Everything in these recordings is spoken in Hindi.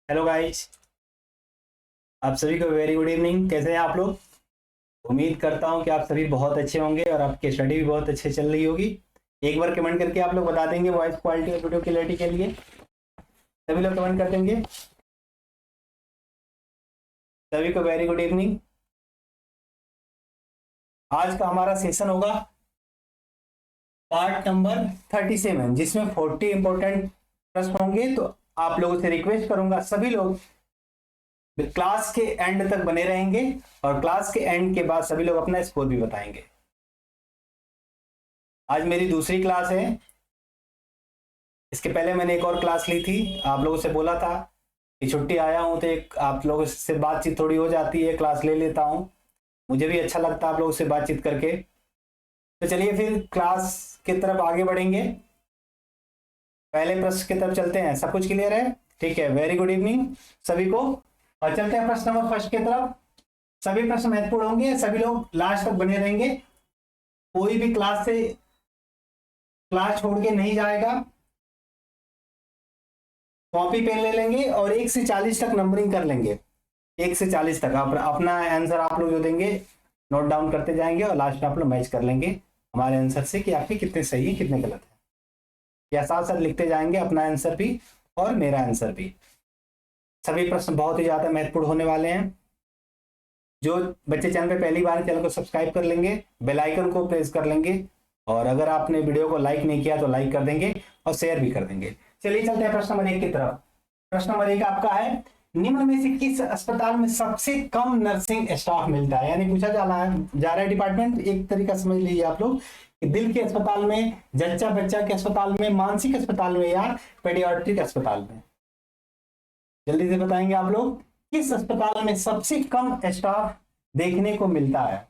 हेलो गाइस, आप सभी को वेरी गुड इवनिंग। कैसे हैं आप लोग? उम्मीद करता हूं कि आप सभी बहुत अच्छे होंगे और आपकी स्टडी भी बहुत अच्छे चल रही होगी। एक बार कमेंट करके आप लोग बता देंगे वॉइस क्वालिटी और वीडियो क्लियरिटी के लिए। सभी लोग कमेंट कर देंगे। सभी को वेरी गुड इवनिंग। आज का हमारा सेशन होगा पार्ट नंबर 37, जिसमें 40 इंपॉर्टेंट प्रश्न होंगे। तो आप लोगों से रिक्वेस्ट करूंगा, सभी लोग क्लास के एंड तक बने रहेंगे और क्लास के एंड के बाद सभी लोग अपना स्कोर भी बताएंगे। आज मेरी दूसरी क्लास है। इसके पहले मैंने एक और क्लास ली थी। आप लोगों से बोला था कि छुट्टी आया हूं तो एक आप लोगों से बातचीत थोड़ी हो जाती है, क्लास ले लेता हूं। मुझे भी अच्छा लगता है आप लोगों से बातचीत करके। तो चलिए फिर क्लास की तरफ आगे बढ़ेंगे। पहले प्रश्न की तरफ चलते हैं। सब कुछ क्लियर है? ठीक है, वेरी गुड इवनिंग सभी को। और चलते हैं प्रश्न नंबर फर्स्ट की तरफ। सभी प्रश्न महत्वपूर्ण होंगे, सभी लोग लास्ट तक बने रहेंगे। कोई भी क्लास छोड़ के नहीं जाएगा। कॉपी पेन ले लेंगे और 1 से 40 तक नंबरिंग कर लेंगे। 1 से 40 तक आप अपना आंसर आप लोग जो देंगे नोट डाउन करते जाएंगे और लास्ट में आप लोग मैच कर लेंगे हमारे आंसर से कि आपके कितने सही है कितने गलत है। या साथ साथ लिखते जाएंगे अपना आंसर भी और मेरा आंसर भी। सभी प्रश्न बहुत ही ज्यादा महत्वपूर्ण होने वाले हैं। जो बच्चे चैनल पे पहली बार, चैनल को सब्सक्राइब कर लेंगे, बेल आइकन को प्रेस कर लेंगे और अगर आपने वीडियो को लाइक नहीं किया तो लाइक कर देंगे और शेयर भी कर देंगे। चलिए चलते हैं प्रश्न नंबर 1 की तरफ। प्रश्न नंबर 1 आपका है, निम्न में से किस अस्पताल में सबसे कम नर्सिंग स्टाफ मिलता है? यानी पूछा जा रहा है डिपार्टमेंट। एक तरीका समझ लीजिए आप लोग कि दिल के अस्पताल में, जच्चा बच्चा के अस्पताल में, मानसिक अस्पताल में या पेडियाट्रिक अस्पताल में। जल्दी से बताएंगे आप लोग, किस अस्पताल में सबसे कम स्टाफ देखने को मिलता है?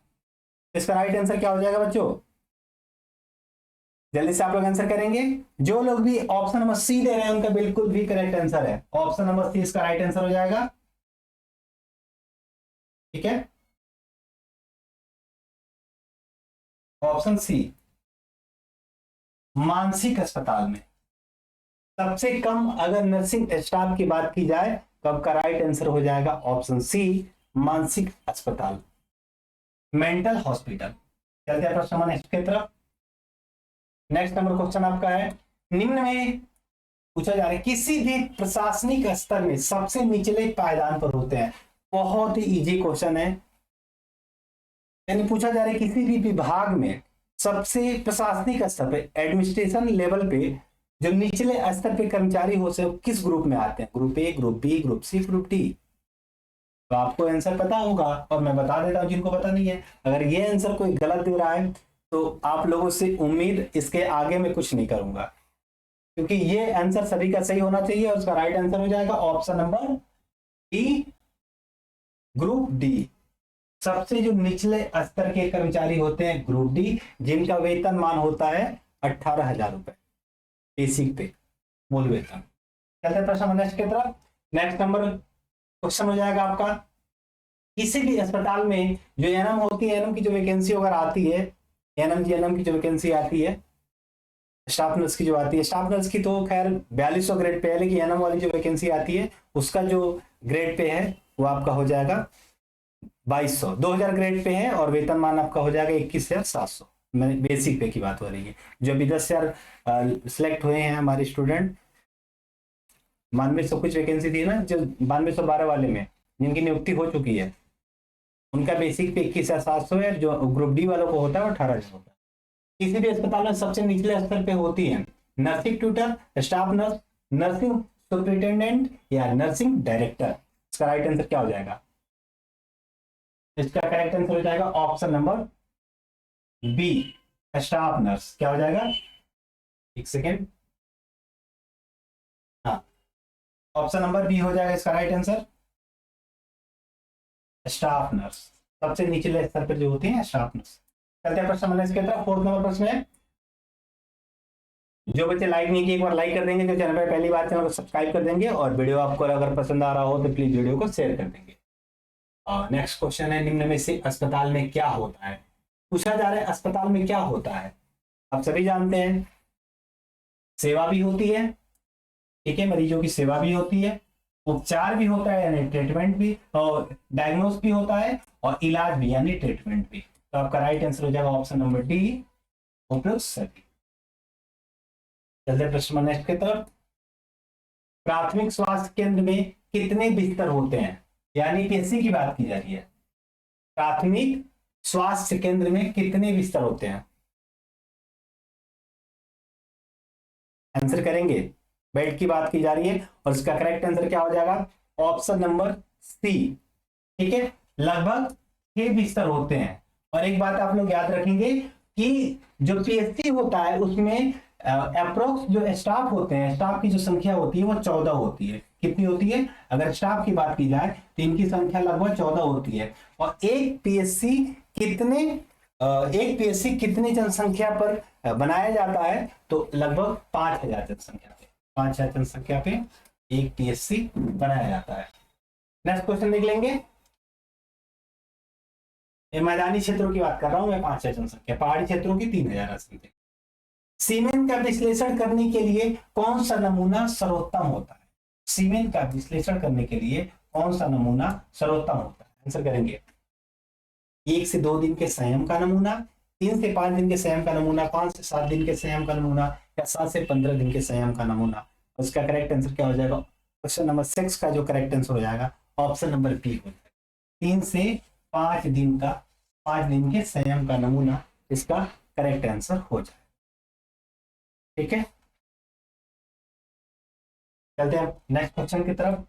इसका राइट आंसर क्या हो जाएगा बच्चों? जल्दी से आप लोग आंसर करेंगे। जो लोग भी ऑप्शन नंबर सी दे रहे हैं उनका बिल्कुल भी करेक्ट आंसर है। ऑप्शन नंबर सी इसका राइट आंसर हो जाएगा। ठीक है, ऑप्शन सी, मानसिक अस्पताल में सबसे कम अगर नर्सिंग स्टाफ की बात की जाए तो आपका राइट आंसर हो जाएगा ऑप्शन सी, मानसिक अस्पताल, मेंटल हॉस्पिटल। चलते हैं प्रश्न नंबर नेक्स्ट की तरफ। नेक्स्ट नंबर क्वेश्चन आपका है, निम्न में पूछा जा रहा है किसी भी प्रशासनिक स्तर में सबसे निचले पायदान पर होते हैं। बहुत ही इजी क्वेश्चन है। यानी पूछा जा रहा है किसी भी विभाग में सबसे प्रशासनिक स्तर पे, एडमिनिस्ट्रेशन लेवल पे जो निचले स्तर पे कर्मचारी हो से किस ग्रुप में आते हैं? Group A, group B, group C, group D. तो आपको आंसर पता होगा और मैं बता देता हूं जिनको पता नहीं है। अगर ये आंसर कोई गलत दे रहा है तो आप लोगों से उम्मीद इसके आगे में कुछ नहीं करूंगा, क्योंकि ये आंसर सभी का सही होना चाहिए और उसका राइट आंसर हो जाएगा option number D, group D. सबसे जो निचले स्तर के कर्मचारी होते हैं ग्रुप डी, जिनका वेतनमान होता है 18,000 रुपए बेसिक पे, मूल वेतन। चलते प्रश्न नेक्स्ट की तरफ। नेक्स्ट नंबर क्वेश्चन हो जाएगा आपका, किसी भी अस्पताल में जो एनएम होती है, एनएम की जो वैकेंसी अगर आती है, एनएम की जो वैकेंसी आती है, स्टाफ नर्स की जो आती है, स्टाफ नर्स की तो खैर 4200 ग्रेड पे है, लेकिन एनएम वाली जो वैकेंसी आती है उसका जो ग्रेड पे है वो आपका हो जाएगा 2200, 2000 ग्रेड पे है और वेतनमान आपका हो जाएगा 21,700। मैंने बेसिक पे की बात हो रही है। जो अभी 10,000 सिलेक्ट हुए हैं हमारे स्टूडेंट, 9200 कुछ वैकेंसी थी ना जो 9212 वाले में जिनकी नियुक्ति हो चुकी है, उनका बेसिक पे 21,700 है। जो ग्रुप डी वालों को होता है वो 18,000 होता है। किसी भी अस्पताल में सबसे निचले स्तर पे होती है nursing tutor, staff nurse, nursing superintendent या नर्सिंग डायरेक्टर। इसका राइट आंसर क्या हो जाएगा? इसका करेक्ट आंसर हो जाएगा option number B, staff nurse. क्या हो जाएगा? एक सेकेंड, हाँ, ऑप्शन नंबर बी हो जाएगा इसका राइट आंसर, स्टाफ नर्स। सबसे निचले स्तर पर जो होती है स्टाफ नर्स। चलते हैं प्रश्न नंबर इसके तरफ। 4th नंबर प्रश्न है, जो बच्चे लाइक नहीं किए एक बार लाइक कर देंगे, जो चैनल पर पहली बार चैनल को सब्सक्राइब कर देंगे और वीडियो आपको अगर पसंद आ रहा हो तो प्लीज वीडियो को शेयर कर देंगे। नेक्स्ट क्वेश्चन है, निम्न में से अस्पताल में क्या होता है? पूछा जा रहा है अस्पताल में क्या होता है। आप सभी जानते हैं सेवा भी होती है, ठीक है, मरीजों की सेवा भी होती है उपचार भी होता है यानी ट्रीटमेंट भी, और डायग्नोस भी होता है, और इलाज भी यानी ट्रीटमेंट भी। तो आपका राइट आंसर हो जाएगा ऑप्शन नंबर डी, उपयुक्त सभी। चलते प्रश्न नेक्स्ट की तरफ। प्राथमिक स्वास्थ्य केंद्र में कितने बिस्तर होते हैं, यानी पीएससी की बात की जा रही है। प्राथमिक स्वास्थ्य केंद्र में कितने बिस्तर होते हैं, आंसर करेंगे। बेड की बात की जा रही है और इसका करेक्ट आंसर क्या हो जाएगा, ऑप्शन नंबर सी। ठीक है, लगभग 6 बिस्तर होते हैं। और एक बात आप लोग याद रखेंगे कि जो पीएससी होता है उसमें अप्रोक्स जो स्टाफ होते हैं, स्टाफ की जो संख्या होती है वो 14 होती है। कितनी होती है, अगर स्टाफ की बात की जाए तो इनकी संख्या लगभग 14 होती है। और एक पीएससी कितने जनसंख्या पर बनाया जाता है, तो लगभग 5000 जनसंख्या पे, 5000 जनसंख्या पे एक पीएससी बनाया जाता है। नेक्स्ट क्वेश्चन देख लेंगे। ये मैदानी क्षेत्रों की बात कर रहा हूं मैं, 5000 जनसंख्या, पहाड़ी क्षेत्रों की 3000 जनसंख्या। सीमेंट का विश्लेषण करने के लिए कौन सा नमूना सर्वोत्तम होता है, सीमेंट का विश्लेषण करने के लिए कौन सा नमूना सर्वोत्तम होता है, आंसर करेंगे। 1 से 2 दिन के संयम का नमूना, 3 से 5 दिन के संयम का नमूना, 5 से 7 दिन के संयम का नमूना, या 7 से 15 दिन के संयम का नमूना। उसका करेक्ट आंसर क्या हो जाएगा, क्वेश्चन नंबर 6 का जो करेक्ट आंसर हो जाएगा ऑप्शन नंबर बी हो जाएगा। 3 से 5 दिन का, 5 दिन के संयम का नमूना इसका करेक्ट आंसर हो जाएगा। ठीक है, चलते हैं नेक्स्ट क्वेश्चन की तरफ।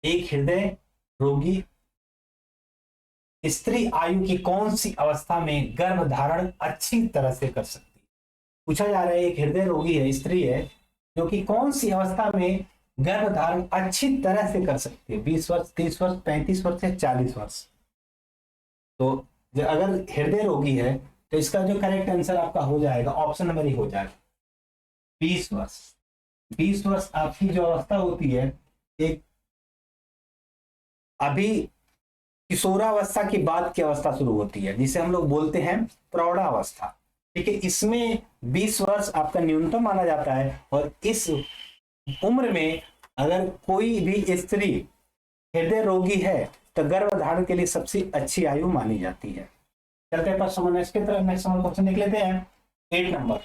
एक हृदय रोगी स्त्री आयु की कौन सी अवस्था में गर्भ धारण अच्छी तरह से कर सकती है, पूछा जा रहा है। एक हृदय रोगी है, स्त्री है, जो कि कौन सी अवस्था में गर्भ धारण अच्छी तरह से कर सकती है, 20 वर्ष, 30 वर्ष, 35 वर्ष या 40 वर्ष। तो अगर हृदय रोगी है तो इसका जो करेक्ट आंसर आपका हो जाएगा ऑप्शन नंबर ही हो जाएगा 20 वर्ष। 20 वर्ष आपकी जो अवस्था होती है, एक अभी किशोरावस्था की बाद की अवस्था शुरू होती है, जिसे हम लोग बोलते हैं प्रौढ़ावस्था। ठीक है, इसमें 20 वर्ष आपका न्यूनतम माना जाता है। और इस उम्र में अगर कोई भी स्त्री हृदय रोगी है तो गर्भधारण के लिए सबसे अच्छी आयु मानी जाती है। चलते हैं प्रश्न नेक्स्ट की तरफ। नेक्स्ट क्वेश्चन देख लेते हैं 8 नंबर।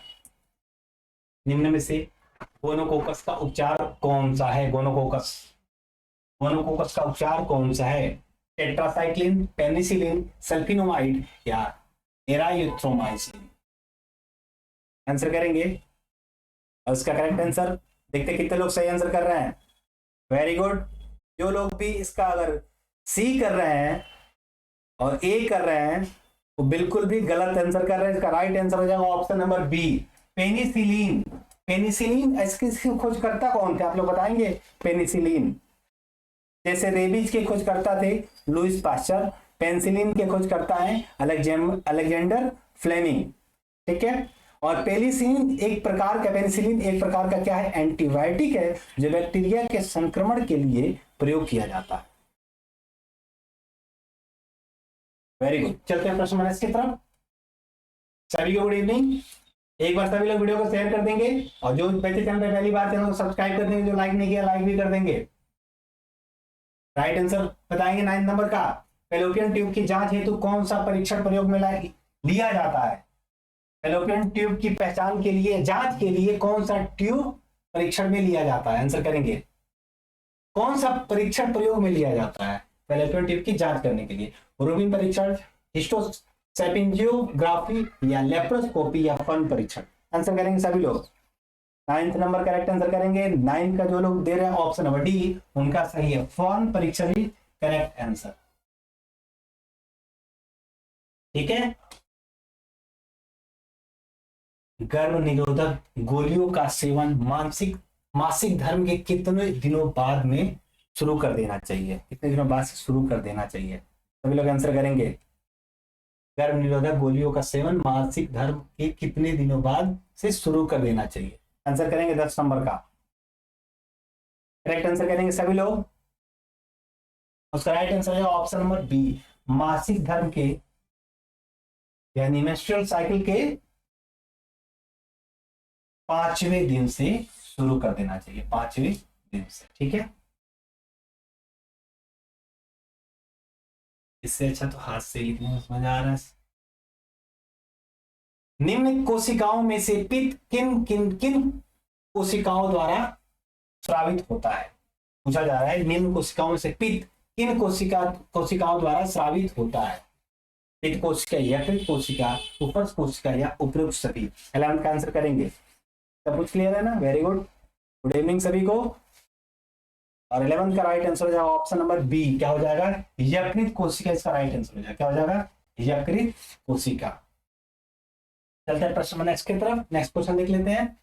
निम्न में से गोनोकोकस का उपचार कौन सा है, गोनोकोकस का उपचार कौन सा है, टेट्रासाइक्लिन, पेनिसिलिन, सल्फिनोमाइड या एराइथ्रोमाइसिन, आंसर करेंगे। और उसका करेक्ट आंसर देखते कितने लोग सही आंसर कर रहे हैं, वेरी गुड। जो लोग भी इसका अगर सी कर रहे हैं और ए कर रहे हैं वो बिल्कुल भी गलत आंसर कर रहे हैं। इसका राइट आंसर हो जाएगा option number B, penicillin. Penicillin इसकी खोजकर्ता कौन थे, आप लोग बताएंगे। पेनिसिलिन जैसे रेबीज के खोजकर्ता थे लुइस पास्चर, पेनिसिलिन के खोजकर्ता हैं अलेक्जेंडर फ्लेमिंग। ठीक है, और पेनिसिलिन एक प्रकार का क्या है, एंटीबायोटिक है, जो बैक्टीरिया के संक्रमण के लिए प्रयोग किया जाता है। वेरी गुड, चलते हैं प्रश्न नंबर की तरफ। सभी को गुड इवनिंग। एक बार सभी लोग वीडियो को शेयर कर देंगे, और जो बच्चे चैनल पे पहली बार चैनल को सब्सक्राइब कर देंगे, जो लाइक नहीं किया लाइक भी कर देंगे। राइट आंसर बताएंगे 9 नंबर का, फैलोपियन ट्यूब की जांच हेतु कौन सा परीक्षण प्रयोग में लिया जाता है। फैलोपियन ट्यूब की पहचान के लिए, जांच के लिए कौन सा ट्यूब परीक्षण में लिया जाता है, आंसर करेंगे। कौन सा परीक्षण प्रयोग में लिया जाता है फैलोपियन ट्यूब की जांच करने के लिए, रूबिन परीक्षण, हिस्टोसैपिंजियोग्राफी या लेप्रोस्कोपी या फन परीक्षण, आंसर करेंगे सभी लोग। 9th नंबर करेक्ट आंसर करेंगे। 9 का जो लोग दे रहे हैं ऑप्शन नंबर डी उनका सही है, फन परीक्षण ही करेक्ट आंसर। ठीक है, गर्भ निरोधक गोलियों का सेवन मासिक धर्म के कितने दिनों बाद में शुरू कर देना चाहिए, कितने दिनों बाद से शुरू कर देना चाहिए, सभी लोग आंसर करेंगे। गर्भ निरोधक गोलियों का सेवन मासिक धर्म के कितने दिनों बाद से शुरू कर देना चाहिए, आंसर करेंगे 10 नंबर का। करेक्ट आंसर करेंगे सभी लोग। उसका राइट आंसर है ऑप्शन नंबर बी, मासिक धर्म के यानी मेंस्ट्रुअल साइकिल के 5वें दिन से शुरू कर देना चाहिए 5वें दिन से, ठीक है। इससे अच्छा तो हाथ से ही समझ आ रहा है। निम्न कोशिकाओं में से पित्त किन किन किन कोशिकाओं द्वारा स्रावित होता है? पूछा जा रहा है निम्न कोशिकाओं में से पित्त किन कोशिकाओं द्वारा स्रावित होता है? पित्त कोशिका, यकृत कोशिका, उपज कोशिका या उपयुक्त सभी? 11th का आंसर करेंगे। सब कुछ क्लियर है ना? वेरी गुड, गुड इवनिंग सभी को। और 11th का राइट आंसर हो जाएगा ऑप्शन नंबर बी, क्या हो जाएगा? यकृत कोशिका इसका राइट आंसर हो जाएगा। क्या हो जाएगा? यकृत कोशिका। चलते हैं प्रश्न नेक्स्ट की तरफ। नेक्स्ट क्वेश्चन देख लेते हैं।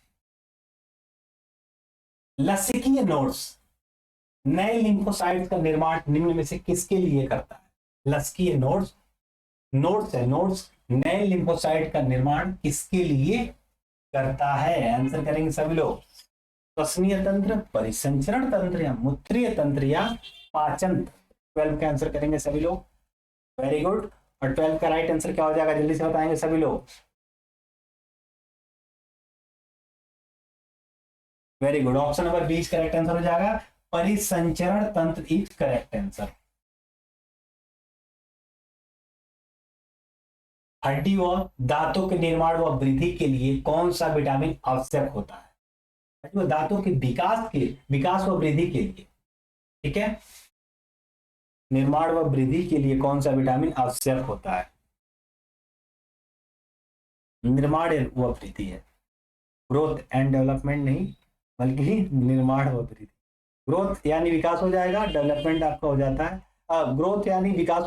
लसीकीय नोड्स नए लिम्फोसाइट्स का निर्माण निम्न में से किसके लिए करता है? लसीकीय नोड्स, नोड्स है, नोड्स नए लिम्फोसाइट का निर्माण किसके लिए करता है? आंसर करेंगे सभी लोग। श्वसनीय तंत्र, परिसंचरण तंत्र या मूत्रीय तंत्र या पाचन तंत्र? 12 का आंसर करेंगे सभी लोग। Very good. और 12 का राइट आंसर क्या हो जाएगा? जल्दी से बताएंगे सभी लोग। Very good, option number 20 correct answer हो जाएगा। परिसंचरण तंत्र इज करेक्ट आंसर। हड्डी व दांतों के निर्माण व वृद्धि के लिए कौन सा विटामिन आवश्यक होता है? हड्डी व दांतों के विकास व वृद्धि के लिए, ठीक है, निर्माण व वृद्धि के लिए कौन सा विटामिन आवश्यक होता है? निर्माण व वृद्धि है, ग्रोथ एंड डेवलपमेंट नहीं, बल्कि निर्माण व वृद्धि। ग्रोथ यानी विकास हो जाएगा, डेवलपमेंट आपका हो जाता है, ग्रोथ यानी विकास,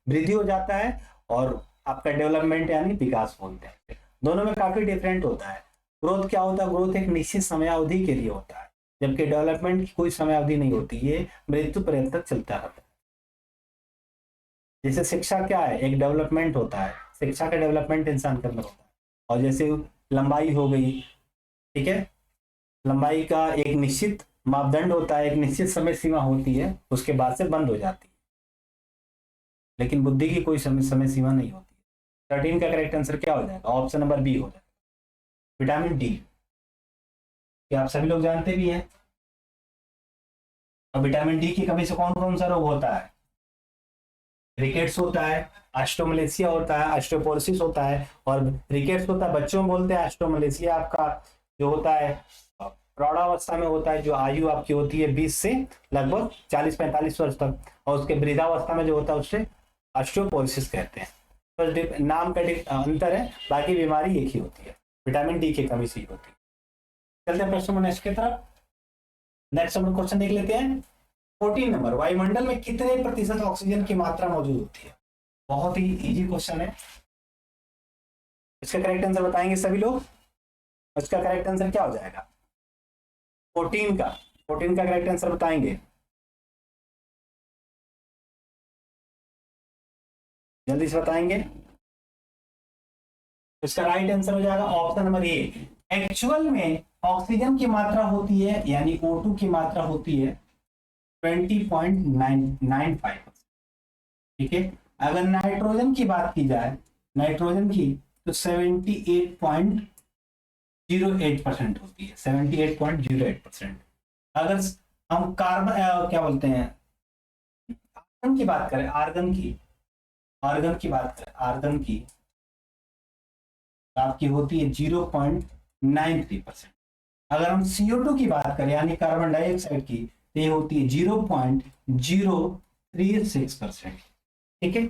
वृद्धि हो जाता है, और आपका डेवलपमेंट यानी विकास बोलते हैं। दोनों में काफी डिफरेंट होता है। ग्रोथ क्या होता है? ग्रोथ एक निश्चित समयावधि के लिए होता है, जबकि डेवलपमेंट की कोई समयावधि नहीं होती, ये मृत्यु पर्यंत तक चलता रहता है। जैसे शिक्षा क्या है? एक डेवलपमेंट होता है, शिक्षा का डेवलपमेंट इंसान के अंदर होता है। और जैसे लंबाई हो गई, ठीक है, लंबाई का एक निश्चित मापदंड होता है, एक निश्चित समय सीमा होती है, उसके बाद से बंद हो जाती है। लेकिन बुद्धि की कोई समय सीमा नहीं होती। 13 का करेक्ट आंसर क्या हो जाएगा? ऑप्शन नंबर बी हो जाएगा, विटामिन डी। क्या आप सभी लोग जानते भी हैं? और विटामिन डी की कमी से कौन कौन सा रोग होता है? रिकेट्स होता है, ऑस्टियोमलेसिया होता है, ऑस्टियोपोरोसिस होता है। और रिकेट्स होता है बच्चों में बोलते हैं, ऑस्टियोमलेसिया आपका जो होता है प्रौढ़ावस्था में होता है, जो आयु आपकी होती है 20 से लगभग 40-45 वर्ष तक। और उसके वृद्धावस्था में जो होता है उससे ऑस्टियोपोरोसिस कहते हैं। तो नाम का अंतर है, बाकी बीमारी एक ही होती है, विटामिन डी की कमी से ही होती है। चलते हैं प्रश्न नेक्स्ट की तरफ। नेक्स्ट हम क्वेश्चन देख लेते हैं। 14 नंबर, वायुमंडल में कितने प्रतिशत ऑक्सीजन की मात्रा मौजूद होती है? बहुत ही इजी क्वेश्चन है। इसका करेक्ट आंसर बताएंगे सभी लोग। इसका करेक्ट आंसर क्या हो जाएगा? 14 का करेक्ट आंसर बताएंगे, जल्दी से बताएंगे। इसका राइट आंसर हो जाएगा ऑप्शन नंबर ए। एक्चुअल में ऑक्सीजन की मात्रा होती है, यानी O2 की मात्रा होती है 20.95%, ठीक है। अगर नाइट्रोजन की बात की जाए, नाइट्रोजन की, तो 78.08% होती है, 78.08%। अगर हम कार्बन क्या बोलते हैं, आर्गन की बात करें, आर्गन की बात करें, आर्गन की आपकी होती है 0.93%। अगर हम CO2 की बात करें, यानी कार्बन डाइऑक्साइड की, तो ये होती है 0.036%, ठीक है,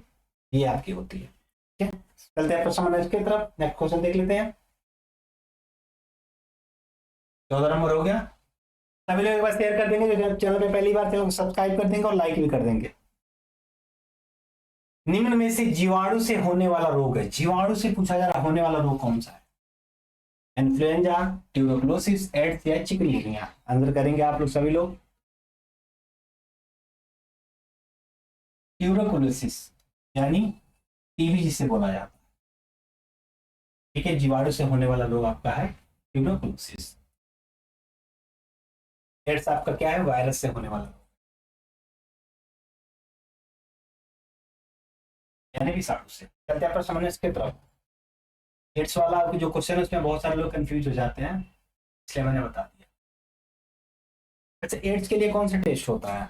ये आपकी होती है, ठीक है। चलते हैं प्रश्न नंबर की तरफ। नेक्स्ट क्वेश्चन देख लेते हैं। 14 नंबर हो गया। सभी लोग एक बार शेयर कर देंगे, जो चैनल पे पहली बार, चैनल को सब्सक्राइब कर देंगे और लाइक भी कर देंगे। निम्न में से जीवाणु से होने वाला रोग है, जीवाणु से पूछा जा रहा होने वाला रोग कौन सा है? इन्फ्लुएंजा, ट्यूबरकुलोसिस, एड्स या चिकनगुनिया? आंसर करेंगे आप लोग सभी लोग। ट्यूबरकुलोसिस यानी टीबी जिसे बोला जाता है, ठीक है, जीवाणु से होने वाला रोग आपका है ट्यूबरकुलोसिस। एड्स आपका क्या है? वायरस से होने वाला रोग, यानी विषाणु से। चलते हैं प्रश्न इसके तरफ। एड्स वाला जो क्वेश्चन है उसमें बहुत सारे लोग कंफ्यूज हो जाते हैं, इसलिए मैंने बता दिया। अच्छा, एड्स के लिए कौन सा टेस्ट होता है?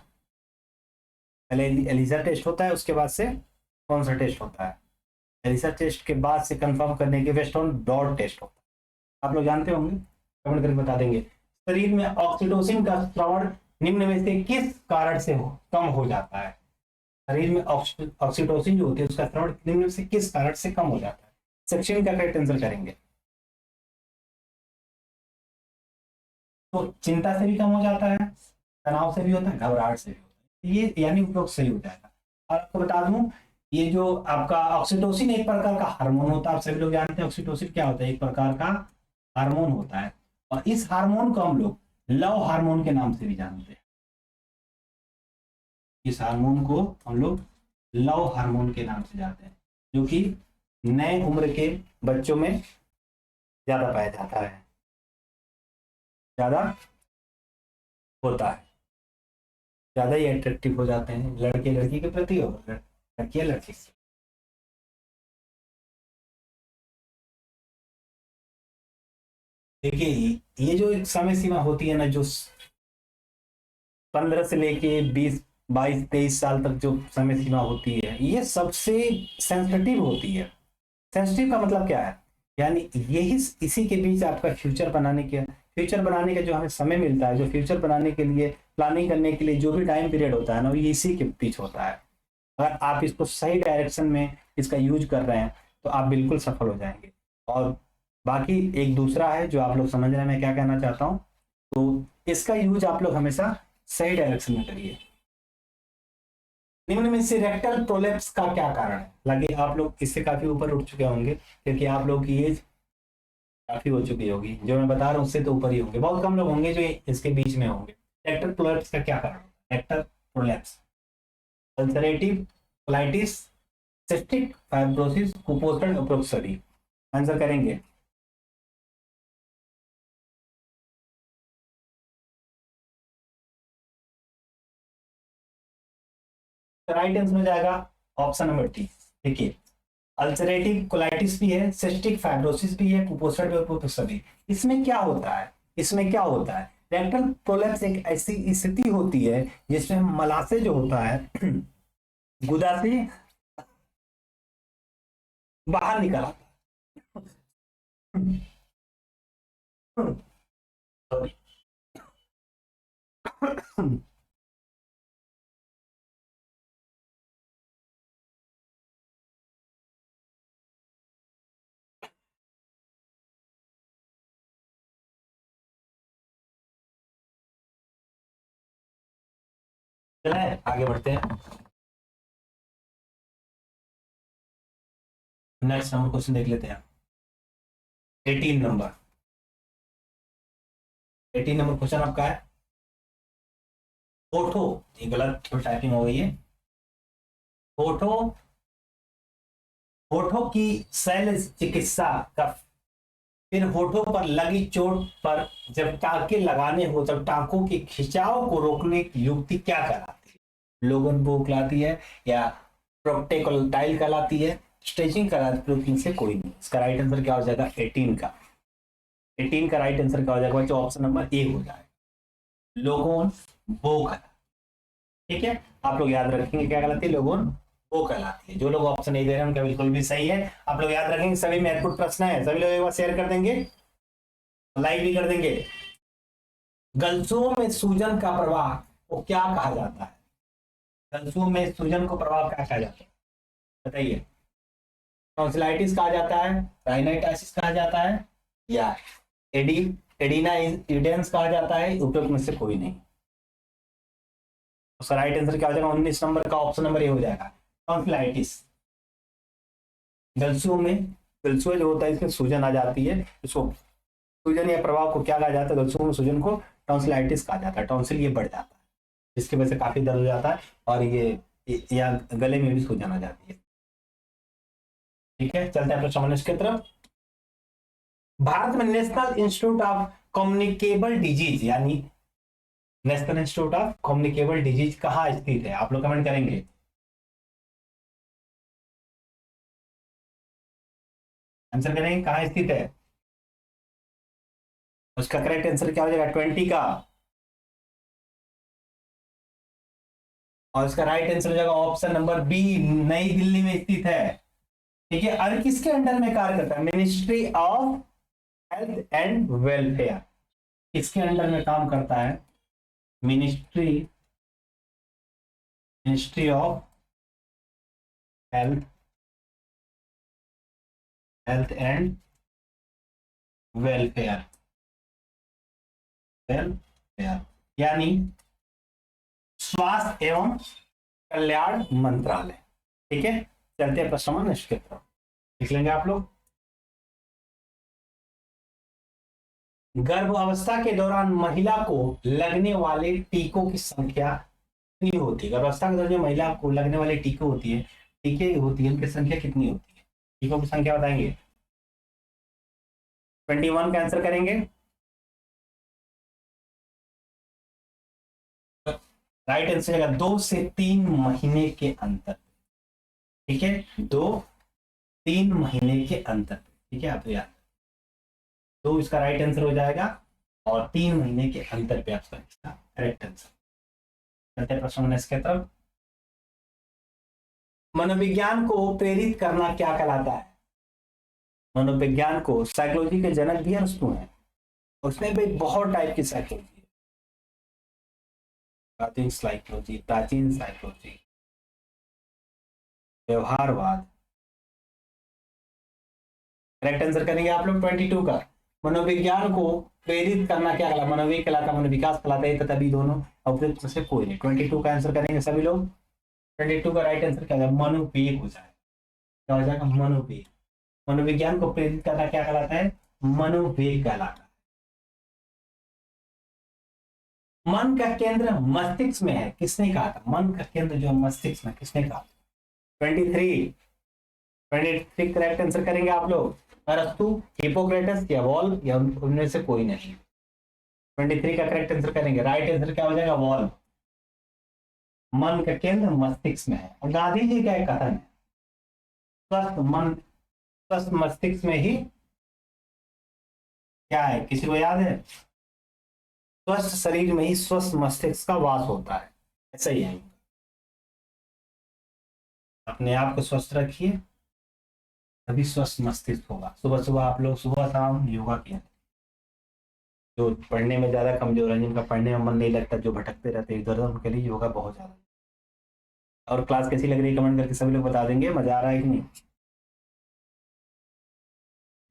पहले एलिसा टेस्ट होता है, उसके बाद से कौन सा टेस्ट होता है? एलिसा टेस्ट के बाद से कंफर्म करने के वेस्टर्न डॉट टेस्ट होता है। आप लोग जानते होंगे, कमेंट करके बता देंगे। शरीर में ऑक्सीटोसिन का श्रवण निम्न में से किस कारण से कम हो जाता है? शरीर में ऑक्सीटोसिन जो होती है उसका श्रवण निम्न में से किस कारण से कम हो जाता है? सेक्शन का करेक्ट आंसर करेंगे। तो चिंता से भी कम हो जाता है, तनाव से भी होता है, घबराहट से भी होता है, ये यानी उपरोक्त सही हो जाएगा। और आपको बता दूं, ये जो आपका ऑक्सीटोसिन एक प्रकार का हार्मोन होता है, आप सभी लोग जानते हैं ऑक्सीटोसिन क्या होता है, एक प्रकार का हार्मोन होता है। और इस हार्मोन को हम लोग लव हार्मोन के नाम से भी जानते हैं। इस हार्मोन को हम लोग लव हार्मोन के नाम से जानते हैं, जो कि नए उम्र के बच्चों में ज्यादा पाया जाता है, ज्यादा होता है, ज्यादा ही अट्रैक्टिव हो जाते हैं लड़के लड़की के प्रति और लड़कियां लड़के से। देखिए, ये जो एक समय सीमा होती है ना, जो 15 से लेके 20 22 23 साल तक जो समय सीमा होती है, ये सबसे सेंसिटिव होती है। सेंसिटिव का मतलब क्या है? यानी यही, इसी के बीच आपका फ्यूचर बनाने का जो हमें समय मिलता है, जो फ्यूचर बनाने के लिए प्लानिंग करने के लिए जो भी टाइम पीरियड होता है ना, ये इसी के बीच होता है। अगर आप इसको सही डायरेक्शन में इसका यूज कर रहे हैं तो आप बिल्कुल सफल हो जाएंगे। और बाकी एक दूसरा है जो आप लोग समझ रहे हैं मैं क्या कहना चाहता हूँ, तो इसका यूज आप लोग हमेशा सही डायरेक्शन में करिए। निम्न में से रेक्टल प्रोलेप्स का क्या कारण है? लगे आप लोग इससे काफी ऊपर उठ चुके होंगे, क्योंकि आप लोग की एज काफी हो चुकी होगी। जो मैं बता रहा हूँ उससे तो ऊपर ही होंगे, बहुत कम लोग होंगे जो इसके बीच में होंगे। रेक्टल प्रोलेप्स का क्या कारण है? Rectal prolapse, ulcerative colitis, cystic fibrosis, कुपोषण, उपरोक्सरी। आंसर करेंगे। राइट आंसर हो जाएगा ऑप्शन नंबर डी। देखिए, अल्सरेटिव कोलाइटिस भी है, सिस्टिक फाइब्रोसिस भी है, कुपोषण भी, उपरोक्सरी। इसमें क्या होता है? इसमें क्या होता है? रेक्टल प्रोलेप्स एक ऐसी स्थिति होती है जिसमें मलाशय जो होता है गुदा से बाहर निकल आता है। चले आगे बढ़ते हैं। नेक्स्ट नंबर क्वेश्चन देख लेते हैं। 18 नंबर, 18 नंबर क्वेश्चन आपका है। होठो, ये गलत टाइपिंग हो गई है। होठो, होठों की शैल चिकित्सा का, फिर होठों पर लगी चोट पर जब टांके लगाने हो तब टांकों के खिंचाव को रोकने की युक्ति क्या कहलाती है? लोगन वो कहलाती है, या प्रोक्टेकोटाइल कहलाती है, स्ट्रेचिंग कहलाती है, से कोई नहीं। इसका राइट आंसर क्या हो जाएगा? 18 का। 18 का राइट आंसर क्या हो जाएगा? जो ऑप्शन नंबर ए हो जाएगा, लोगोन वो कहलाती। ठीक है, आप लोग याद रखेंगे क्या कहलाती है? लोगोन वो कहलाती है। जो लोग ऑप्शन ए दे रहे हैं उनका बिल्कुल भी सही है। आप लोग याद रखेंगे, सभी महत्वपूर्ण प्रश्न है, सभी लोग एक बार शेयर कर देंगे, लाइक भी कर देंगे। गलसुओं में सूजन का प्रवाह को क्या कहा जाता है? गलसुओं में सूजन को प्रवाह क्या कहा जाता है? बताइए। टॉन्सिलाइटिस कहा जाता है, राइनाइटिस कहा जाता है, या एडी एडिना इडेंस कहा जाता है? उपयुक्त में से कोई नहीं। उसका राइट आंसर क्या हो जाएगा? 19 नंबर का ऑप्शन नंबर ए हो जाएगा, टॉन्सिलाइटिस। गलसुओं में, गलसुआ जो होता है इसमें सूजन आ जाती है, इसको सूजन या प्रभाव को क्या कहा जाता है? गलसुओं में सूजन को टॉन्सिलाइटिस कहा जाता है। टॉन्सिल ये बढ़ जाता है, जिसकी वजह से काफी दर्द हो जाता है, और ये या गले में भी सूजन आ जाती है। ठीक है, चलते हैं अपने समन्वय की तरफ। भारत में National Institute of Communicable Disease, यानी National Institute of Communicable Disease कहाँ स्थित है? आप लोग कमेंट करेंगे। आंसर करेंगे कहाँ स्थित है। उसका करेक्ट आंसर क्या हो जाएगा? 20 का और इसका राइट आंसर हो जाएगा ऑप्शन नंबर बी, नई दिल्ली में स्थित है। ठीक है, और किसके अंडर में कार्य करता है? Ministry of health and welfare. किसके अंडर में काम करता है? Ministry ministry of health health and welfare welfare यानी स्वास्थ्य एवं कल्याण मंत्रालय। ठीक है, चलते हैं प्रश्न नंबर नेक्स्ट की तरफ, लिख लेंगे आप लोग। गर्भ अवस्था के दौरान महिला को लगने वाले टीकों की संख्या कितनी होती है? गर्भावस्था के दौरान जो महिला को लगने वाले टीके होती है उनकी संख्या कितनी होती है? टीकों की संख्या बताएंगे। 21 का आंसर करेंगे। राइट आंसर है 2 से 3 महीने के अंतर। ठीक है, 2-3 महीने के अंतर। ठीक है, आप याद, तो इसका राइट आंसर हो जाएगा और 3 महीने के अंतर पे आपका इसका करेक्ट आंसर। चलते हैं प्रश्न इसके तरफ। मनोविज्ञान को प्रेरित करना क्या कहलाता है? मनोविज्ञान को साइकोलॉजी के जनक भी अरस्तु हैं, उसमें भी बहुत टाइप की साइकोलॉजी है। प्राचीन साइकोलॉजी, व्यवहारवाद। करेक्ट आंसर करेंगे आप लोग 22 का। मनोविज्ञान को प्रेरित करना क्या कहलाता? मनोविज्ञान कहलाता, मनोविकास कहलाता है, तभी दोनों उपयुक्त से कोई नहीं। 22 का आंसर करेंगे सभी लोग। 22 का राइट आंसर क्या है? मनोवेग हो जाएगा। क्या हो जाएगा? मनोवेग। मनोविज्ञान को प्रेरित करना क्या कहलाता है? मनोवेग कहलाता है। मन का केंद्र मस्तिष्क में है, किसने कहा था? मन का केंद्र जो मस्तिष्क में, किसने कहा? 23 करेक्ट आंसर करेंगे आप लोग। अरस्तु, हिपोक्रेटस या वॉल्व या उनमें से कोई नहीं। 23 का करेक्ट आंसर करेंगे। राइट आंसर क्या हो जाएगा? वॉल्व। मन का केंद्र मस्तिष्क में है। और गांधी जी का एक कथन है, स्वस्थ मन स्वस्थ मस्तिष्क में ही क्या है? किसी को याद है? स्वस्थ शरीर में ही स्वस्थ मस्तिष्क का वास होता है, ऐसा ही है। अपने आप को स्वस्थ रखिए, तभी स्वस्थ मस्तिष्क होगा। सुबह सुबह आप लोग सुबह शाम योगा किया। जो पढ़ने में ज्यादा कमजोर है, जिनका पढ़ने में मन नहीं लगता, जो भटकते रहते हैं इधर उधर, उनके लिए योगा बहुत ज्यादा। और क्लास कैसी लग रही है कमेंट करके सभी लोग बता देंगे। मजा आ रहा है कि नहीं?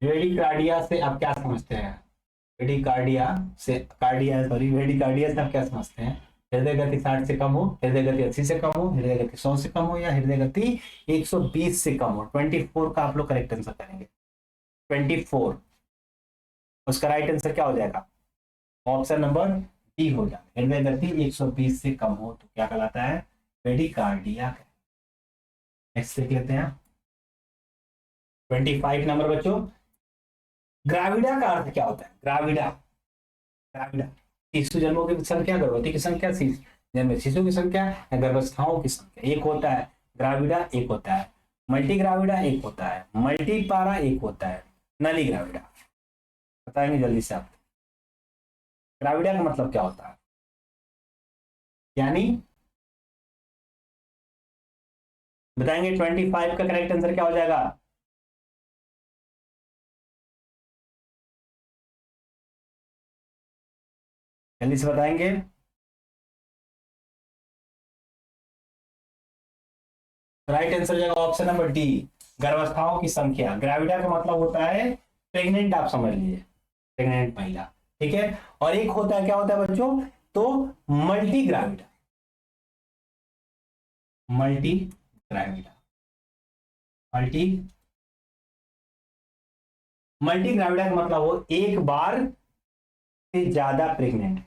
वेडिकार्डिया से आप क्या समझते हैं? वेडिकार्डिया से आप क्या समझते हैं? हृदय गति 60 से कम हो, हृदय गति 80 से कम हो, हृदय गति 100 से कम हो, या हृदय गति 120 से कम हो। 24 का आप लोग करेक्ट आंसर करेंगे। 24 उसका राइट आंसर क्या हो जाएगा? ऑप्शन नंबर डी हो जाएगा। हृदय गति 120 से कम हो तो क्या कहलाता है? वेडिकार्डिया। नेक्स्ट देख लेते हैं 25 नंबर बच्चों। ग्राविडा का अर्थ क्या होता है? ग्राविडा ग्राविडा शिशु जन्मों की संख्या, गर्भवती की संख्या, जन्म शिशु की संख्या या गर्भावस्थाओं की संख्या। एक होता है ग्राविडा, एक होता है मल्टी ग्राविडा, एक होता है मल्टी पारा, एक होता है नली ग्राविडा। बताएंगे जल्दी से आप। ग्राविडा का मतलब क्या होता है? यानी बताएंगे 25 का करेक्ट आंसर क्या हो जाएगा? जल्दी से बताएंगे। राइट आंसर हो जाएगा ऑप्शन नंबर डी, गर्भावस्थाओं की संख्या। ग्रेविडा का मतलब होता है प्रेग्नेंट, आप समझ लीजिए प्रेग्नेंट महिला। ठीक है, और एक होता है, क्या होता है बच्चों? तो multi gravida. Multi gravida multi multi gravida का मतलब हो एक बार से ज्यादा प्रेग्नेंट,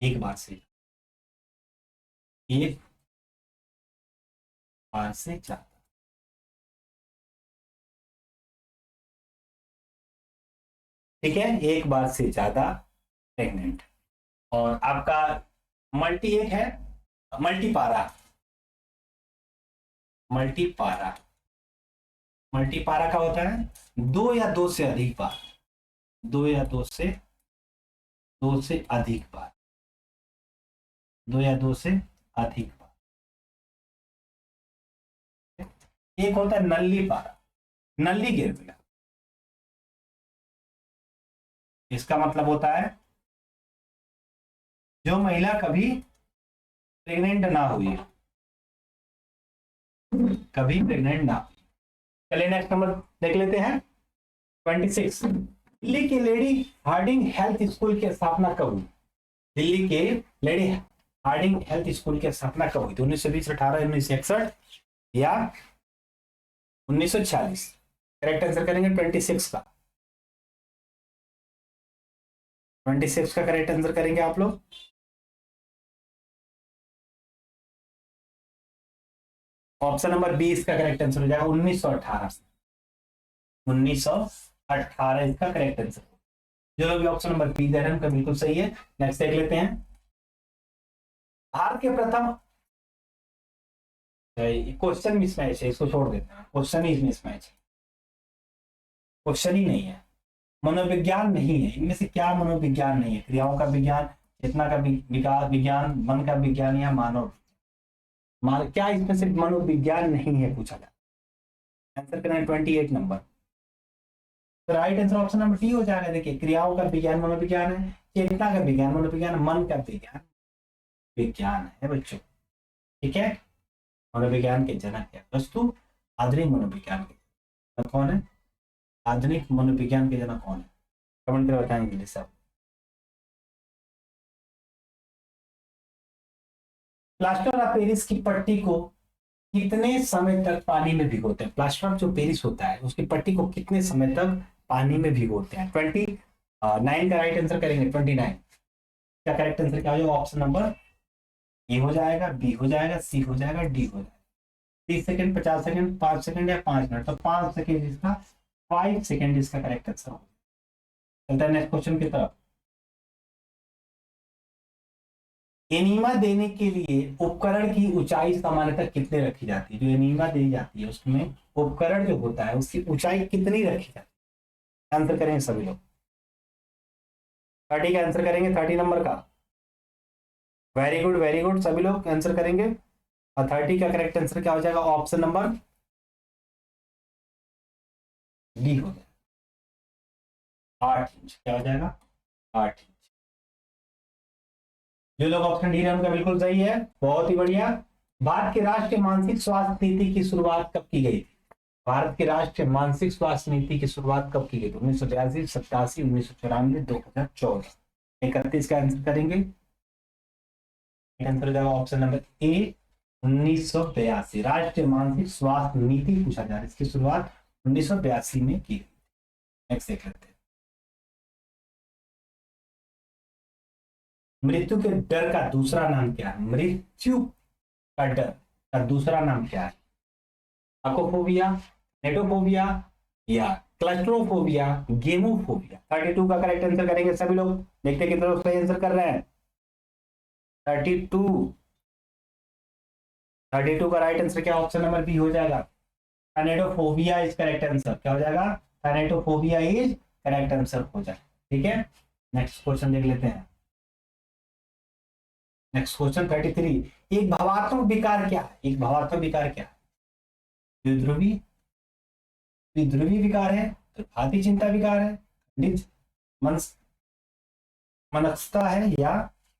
एक बार से ज्यादा। ठीक है, एक बार से ज्यादा प्रेग्नेंट। और आपका मल्टी एक है मल्टीपारा। मल्टीपारा मल्टीपारा का होता है 2 या 2 से अधिक बार। 2 या 2 से 2 से अधिक बार। 2 या 2 से अधिक बार। एक होता है नल्ली पारा, नल्ली गिर गया। इसका मतलब होता है जो महिला कभी प्रेग्नेंट ना हुई, कभी प्रेग्नेंट ना हुई। चलिए नेक्स्ट नंबर देख लेते हैं 26। दिल्ली के लेडी हार्डिंग हेल्थ स्कूल की स्थापना कब हुई? दिल्ली के लेडी हार्डिंग हेल्थ स्कूल की स्थापना कब हुई थी? 1920, 18, 1961 या 1946? करेक्ट आंसर करेंगे 26 का। 26 का करेक्ट आंसर करेंगे आप लोग। ऑप्शन नंबर 20 का करेक्ट आंसर हो जाएगा 1918 से। 1918 इसका करेक्ट आंसर। जो लोग ऑप्शन नंबर बी दे रहे हैं उनका बिल्कुल सही है। नेक्स्ट देख लेते हैं। भारत के प्रथम, क्वेश्चन मिसमैच है, इसको छोड़ देते हैं। क्वेश्चन ही मिसमैच है, क्वेश्चन ही नहीं है। मनोविज्ञान नहीं है, इनमें से क्या मनोविज्ञान नहीं है? क्रियाओं का विज्ञान, चेतना का विकास विज्ञान, मन का विज्ञान या मानव क्या इसमें से मनोविज्ञान नहीं है पूछा जाए? आंसर करना है 28 नंबर। तो right answer option number D हो जाएगा। देखिए क्रियाओं का विज्ञान मनोविज्ञान है, चेतना का विज्ञान मनोविज्ञान, मन का विज्ञान विज्ञान है बच्चों। ठीक है, मनोविज्ञान के जनक है वस्तु आधुनिक मनोविज्ञान के जनक कौन है? आधुनिक मनोविज्ञान के जनक कौन है? कमेंट कर बताएंगे सब। प्लास्टर ऑफ पेरिस की पट्टी को कितने समय तक पानी में भिगोते हैं? प्लास्टर ऑफ जो पेरिस होता है उसकी पट्टी को कितने समय तक पानी में भिगोते हैं? 29 का राइट आंसर करेंगे। 29 का करेक्ट आंसर क्या हो जाएगा? ऑप्शन नंबर ए हो जाएगा, बी हो जाएगा, सी हो जाएगा, डी हो जाएगा। 30 सेकंड, 50 सेकंड, 5 सेकंड या 5 मिनट? तो 5 सेकंड इसका, 5 सेकंड इसका करेक्ट आंसर होगा। चलता है नेक्स्ट क्वेश्चन की तरफ। एनीमा देने के लिए उपकरण की ऊंचाई सामान्यतः कितने रखी जाती है? जो एनीमा दी जाती है उसमें उपकरण जो होता है उसकी ऊंचाई कितनी रखी जाती है? आंसर करेंगे सभी लोग। 30 का आंसर करेंगे, 30 नंबर का। वेरी गुड, वेरी गुड, सभी लोग आंसर करेंगे। और 30 का करेक्ट आंसर क्या हो जाएगा? ऑप्शन नंबर डी हो जाएगा, 8 इंच। क्या हो जाएगा? 8 इंच। जो लोग ऑप्शन डी रहे हैं उनका बिल्कुल सही है, बहुत ही बढ़िया। भारत के राष्ट्रीय मानसिक स्वास्थ्य नीति की शुरुआत कब की गई थी? भारत के राष्ट्रीय मानसिक स्वास्थ्य नीति की शुरुआत कब की गई थी? 1982, 87, 1994, 2014? 31 का आंसर करेंगे। आंसर हो जाएगा ऑप्शन नंबर ए 1982। राष्ट्रीय मानसिक स्वास्थ्य नीति पूछा जा रहा है, इसकी शुरुआत 1982 में की गई। नेक्स्ट देख लेते हैं। मृत्यु के डर का दूसरा नाम क्या है? मृत्यु का डर का दूसरा नाम क्या है? अकोफोबिया, नेटोफोबिया या क्लस्ट्रोफोबिया, गेमोफोबिया? 32 का करेक्ट आंसर करेंगे सभी लोग। देखते हैं कितने लोग सही आंसर कर रहे हैं। 32 का राइट आंसर क्या? ऑप्शन नंबर बी हो जाएगा, थैनेटोफोबिया इज करेक्ट आंसर। क्या हो जाएगा? थैनेटोफोबिया इज करेक्ट आंसर हो जाएगा। ठीक है, नेक्स्ट क्वेश्चन देख लेते हैं। Next question 33। एक भावात्मक विकार क्या है? एक भावात्मक विकार क्या है? द्विध्रुवी द्विध्रुवी विकार है, त्रिघाती चिंता विकार है, मनस्ता है या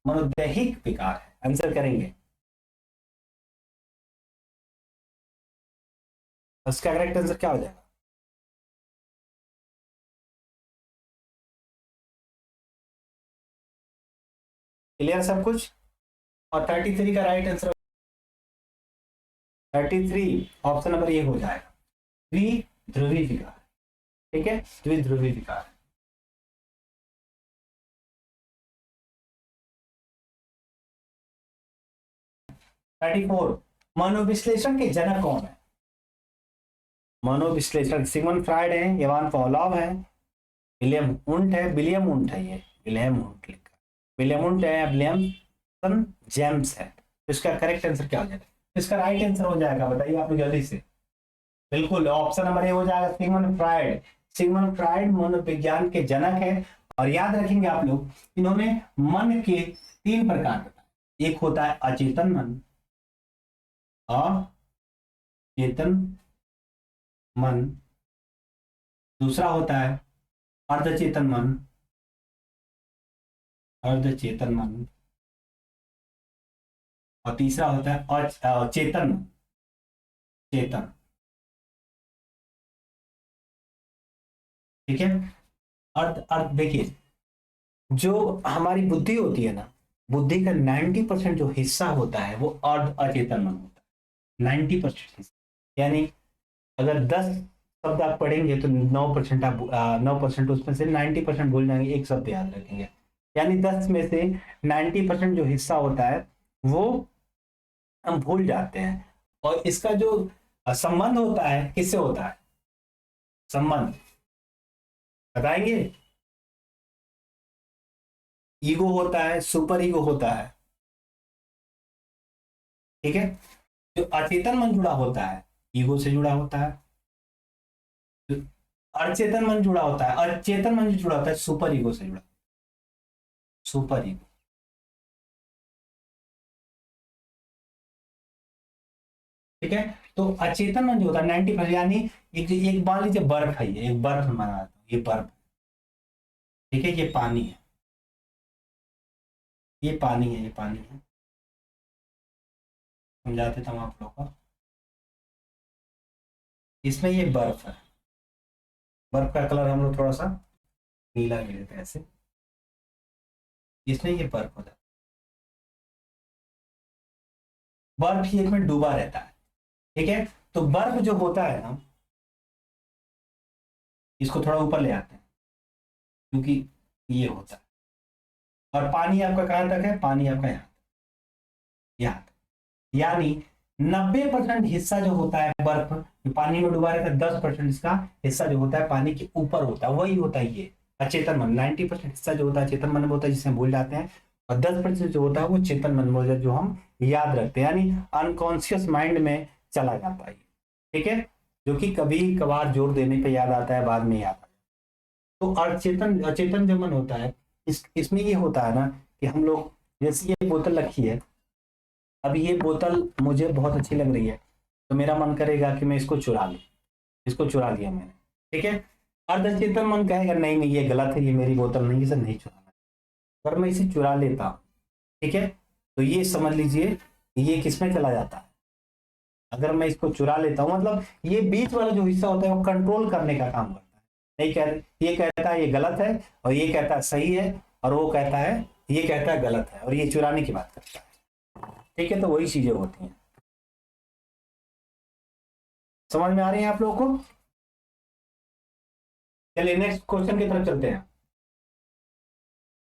मनोदैहिक विकार है? आंसर करेंगे। उसका करेक्ट आंसर क्या हो जाएगा? क्लियर सब कुछ? और 33 का right answer 33 option number A हो जाएगा, द्विध्रुवी विकार। ठीक है, द्विध्रुवी विकार। थर्टी फोर, मनोविश्लेषण के जनक कौन है? मनोविश्लेषण सिगमंड फ्राइड है, इवान पॉवलोव है, विलियम वुंट है। विलियम वुंट है, ये विलियम वुंट लिखा, विलियम वुंट है, विलियम जेम्स है। तो इसका करेक्ट आंसर क्या हो जाएगा? इसका राइट आंसर हो जाएगा, बताइए आप लोग जल्दी से। बिल्कुल, ऑप्शन नंबर ए हो जाएगा, सिगमंड फ्राइड। सिगमंड फ्राइड मनोविज्ञान के जनक है। और याद रखेंगे आप लोग, इन्होंने मन के 3 प्रकार बताए। एक होता है अचेतन मन, अचेतन मन, दूसरा होता है अर्धचेतन मन, अर्धचेतन मन, और तीसरा होता है चेतन मन, चेतन। ठीक है। अर्ध अर्ध देखिए, जो हमारी बुद्धि होती है ना, बुद्धि का 90% जो हिस्सा होता है वो अर्ध अचेतन मन होता है। 90% हिस्सा, यानी अगर 10 शब्द आप पढ़ेंगे तो 9% आप 9% उसमें से 90% भूल जाएंगे, एक शब्द याद रखेंगे। यानी 10 में से 90% जो हिस्सा होता है वो हम भूल जाते हैं। और इसका जो संबंध होता है किससे होता है, संबंध बताएंगे। ईगो होता है, सुपर ईगो होता है। ठीक है। जो अचेतन मन जुड़ा होता है ईगो से जुड़ा होता है, जो अचेतन मन जुड़ा होता है, अचेतन मन जो जुड़ा होता है सुपर ईगो से जुड़ा, सुपर ईगो। ठीक है। तो अचेतन मन जो होता है 90%, यानी एक मान लीजिए बर्फ है, ये एक बर्फ माना जाता है, ये बर्फ। ठीक है, ये पानी है, ये पानी है, ये पानी है, समझा देता हूँ आप लोगों को। इसमें ये बर्फ है, बर्फ का कलर हम लोग थोड़ा सा नीला ले लेते हैं ऐसे। इसमें ये बर्फ होता है, बर्फ ही इसमें डूबा रहता है। ठीक है। तो बर्फ जो होता है ना, इसको थोड़ा ऊपर ले आते हैं क्योंकि ये होता है। और पानी आपका कहां तक है, पानी आपका यहाँ, यहाँ तक। यानी 90% हिस्सा जो होता है बर्फ जो पानी में डूबा रहता है, 10% इसका हिस्सा जो होता है पानी के ऊपर होता है, वही होता है ये अचेतन मन। 90% हिस्सा जो होता है चेतन मन में होता है, जिसे हम भूल जाते हैं। और 10% जो होता है वो चेतन मन में होता है, जो हम याद रखते हैं, यानी अनकॉन्शियस माइंड में चला जाता है। ठीक है। जो कि कभी कभार जोर देने पे याद आता है, बाद में याद आता है। तो अचेतन अचेतन जो मन होता है, इसमें ये होता है ना कि हम लोग, जैसे ये बोतल रखी है, अब ये बोतल मुझे बहुत अच्छी लग रही है, तो मेरा मन करेगा कि मैं इसको चुरा लूं, इसको चुरा लिया मैंने। ठीक है। अर्धचेतन मन कहेगा नहीं नहीं, ये गलत है, ये मेरी बोतल नहीं, इसे नहीं चुराना, पर मैं इसे चुरा लेता हूं। ठीक है। तो ये समझ लीजिए ये किसमें चला जाता है, अगर मैं इसको चुरा लेता हूं, मतलब ये बीच वाला जो हिस्सा होता है वो कंट्रोल करने का काम करता है। नहीं कह, ये कहता है ये गलत है, और ये कहता है सही है, और वो कहता है, ये कहता है गलत है, और ये चुराने की बात करता है। ठीक है। तो वही चीजें होती हैं। समझ में आ रही है आप लोगों को। चलिए नेक्स्ट क्वेश्चन की तरफ चलते हैं।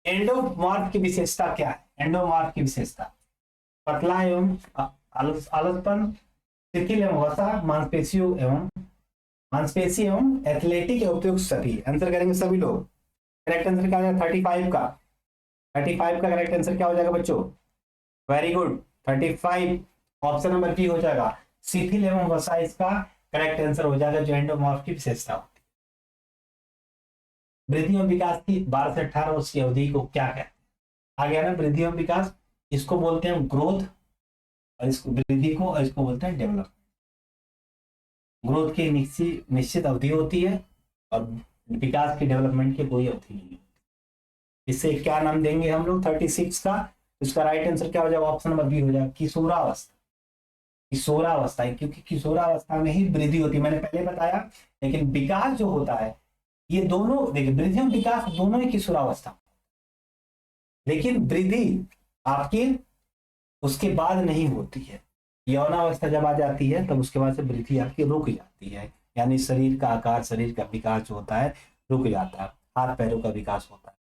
एंडोमॉर्फ की विशेषता क्या है, एंडोमॉर्फ की विशेषता, पतला एवं आलसपन, शिथिल एवं वसा, मांसपेशी एवं एथलेटिक एवं उपयुक्त सभी। आंसर करेंगे सभी लोग। करेक्ट आंसर क्या हो जाएगा 35 का, 35 का करेक्ट आंसर क्या हो जाएगा बच्चों, very good 35 option number B हो जाएगा। शिथिल एवं वसा इसका करेक्ट आंसर हो जाएगा, जो एंडोमॉर्फ की विशेषता होती है। वृद्धि एवं विकास की 12 से 18 वर्ष की अवधि को क्या कहते हैं, आ गया ना, वृद्धि एवं विकास, इसको बोलते हैं ग्रोथ, और इसको वृद्धि को, और इसको बोलते हैं डेवलपमेंट। ग्रोथ की निश्चित अवधि होती है, और विकास की, डेवलपमेंट की कोई अवधि नहीं होती। इससे क्या नाम देंगे हम लोग 36 का, इसका राइट आंसर क्या हो जाएगा, ऑप्शन नंबर बी हो जाएगा, किशोरावस्था। किशोरावस्था है, क्योंकि किशोरावस्था में ही वृद्धि होती है, मैंने पहले बताया। लेकिन विकास जो होता है, ये दोनों देखिए, वृद्धि और विकास दोनों ही किशोरावस्था, लेकिन वृद्धि आपकी उसके बाद नहीं होती है। यौनावस्था जब आ जाती है तब उसके बाद से वृद्धि आपकी रुक जाती है, यानी शरीर का आकार, शरीर का विकास जो होता है रुक जाता है। हाथ पैरों का विकास होता है,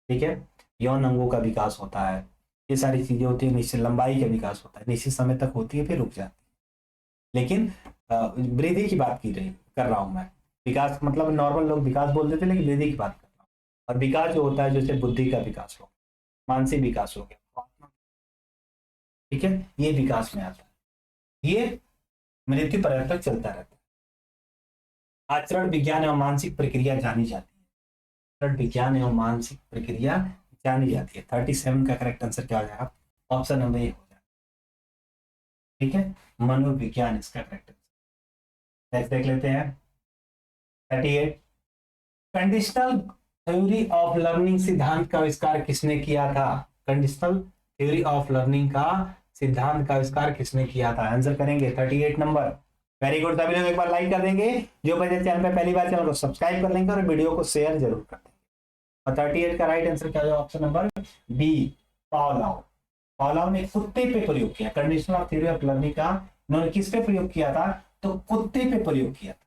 ठीक है, यौन अंगों का विकास होता है, ये सारी चीजें होती है। निश्चित लंबाई का विकास होता है, निश्चित समय तक होती है, फिर रुक जाती है। लेकिन वृद्धि की बात कर रहा हूं मैं। विकास मतलब नॉर्मल लोग विकास बोल देते, लेकिन वृद्धि की बात कर रहा हूँ। और विकास जो होता है, जैसे बुद्धि का विकास हो, मानसिक विकास हो गया, ठीक है, ये विकास में आता है, ये मृत्यु पर्यंत तक चलता रहता है। आचरण विज्ञान एवं मानसिक प्रक्रिया जानी जाती है, आचरण विज्ञान एवं मानसिक प्रक्रिया जानी जाती है। 37 का करेक्ट आंसर क्या हो जाएगा, ऑप्शन नंबर ए हो जाएगा। ठीक है, मनोविज्ञान इसका करेक्ट आंसर। नेक्स्ट देख लेते हैं। 38। कंडीशनल थ्योरी ऑफ लर्निंग सिद्धांत का आविष्कार किसने किया था? कंडीशनल थ्योरी ऑफ लर्निंग का सिद्धांत का आविष्कार किसने किया था? आंसर करेंगे 38 नंबर। वेरी गुड, सभी लोग एक बार लाइक कर देंगे, जो बच्चे चैनल पे पहली बार, चैनल को सब्सक्राइब कर लेंगे और वीडियो को शेयर जरूर कर देंगे। और 38 का राइट आंसर क्या होगा? Option number B, Pavlov. Pavlov ने कुत्ते पे प्रयोग किया। कंडीशनल थ्योरी ऑफ लर्निंग का उन्होंने किस पे प्रयोग किया था? तो कुत्ते पे प्रयोग किया था।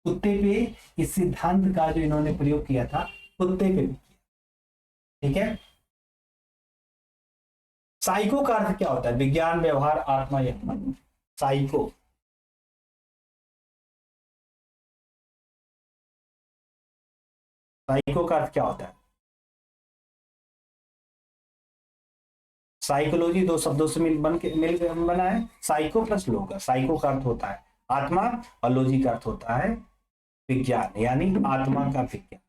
कुत्ते पे इस सिद्धांत का जो इन्होंने प्रयोग किया था, कुत्ते पे भी किया। ठीक है। साइको का अर्थ क्या होता है? विज्ञान, व्यवहार, आत्मा या मन? साइको, साइको का अर्थ क्या होता है? साइकोलॉजी दो शब्दों से मिल बना है। साइको प्लस लोग। साइको का अर्थ होता है आत्मा और लॉजी का अर्थ होता है विज्ञान, यानी आत्मा का विज्ञान।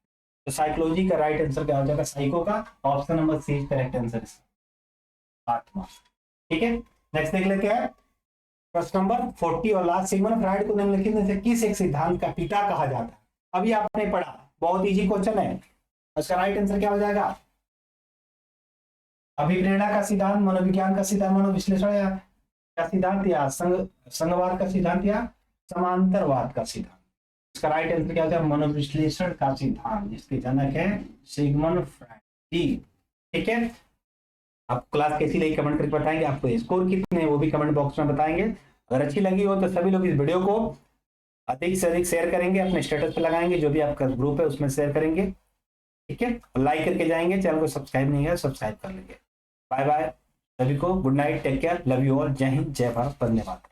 तो साइकोलॉजी का राइट आंसर क्या हो जाएगा? साइको का option number C correct answer, आत्मा। ठीक है, नेक्स्ट देख लेते हैं प्रश्न नंबर 40 और लास्ट। सिगमंड फ्राइड को निम्नलिखित में से किस एक सिद्धांत का पिता कहा जाता है? अभी आपने पढ़ा, बहुत इजी क्वेश्चन है। उसका राइट आंसर क्या हो जाएगा? अभिप्रेरणा का सिद्धांत, मनोविज्ञान का सिद्धांत, मनोविश्लेषण या का सिद्धांत, या संघवाद का सिद्धांत, या समांतरवाद का सिद्धांत? इसका राइट आंसर क्या हो जाएगा? मनोविश्लेषण का सिद्धांत, जिसके जनक है सिगमंड फ्राइड। ठीक है, आप क्लास कैसी लगी कमेंट करके बताएंगे। आपको स्कोर कितने हैं वो भी कमेंट बॉक्स में बताएंगे। अगर अच्छी लगी हो तो सभी लोग इस वीडियो को अधिक से अधिक शेयर करेंगे, अपने स्टेटस पे लगाएंगे, जो भी आपका ग्रुप है उसमें शेयर करेंगे। ठीक है, लाइक करके जाएंगे। चैनल को सब्सक्राइब नहीं है, सब्सक्राइब कर लेंगे। बाय बाय सभी को, good night, take care, love you all, जय हिंद, जय भारत, धन्यवाद।